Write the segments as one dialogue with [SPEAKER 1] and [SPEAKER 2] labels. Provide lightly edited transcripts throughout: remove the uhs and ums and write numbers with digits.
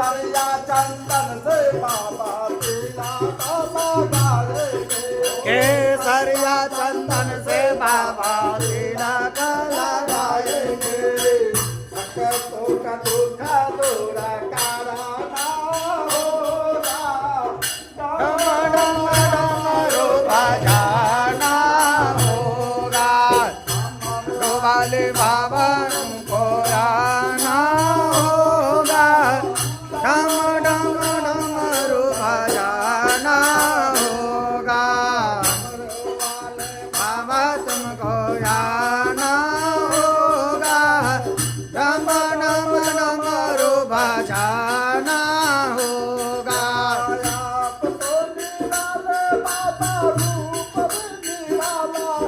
[SPEAKER 1] केसरिया चंदन से बाबा तिलक लगाएंगे
[SPEAKER 2] केसरिया चंदन से बाबा तिलक लगाएंगे
[SPEAKER 1] भक्तों का दुख दूर करना होगा
[SPEAKER 2] डम डम डमरू बजाना होगा डोबाले बाबा को आना होगा डम डम डमरू बजाना होगा बाबा तुमको आना होगा डम डम डमरू बजाना होगा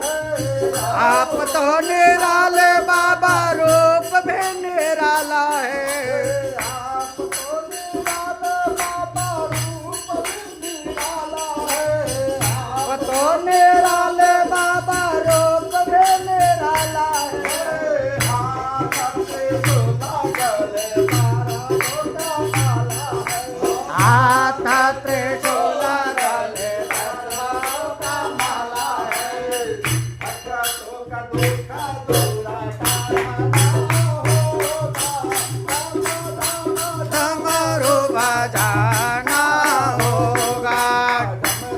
[SPEAKER 1] आप तो निराले बाबा रूप निराला है
[SPEAKER 2] आप तो निराले बाबा रूप भी निराला है
[SPEAKER 1] आप तो निराले बाबा रूप निराला है
[SPEAKER 2] वो तो निराले बाबा रूप भी निराला है हाथ त्रिशूल गले का माला है डमरू बजाना होगा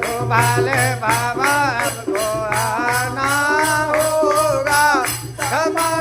[SPEAKER 2] डोबाले बाबा को आना होगा डमरू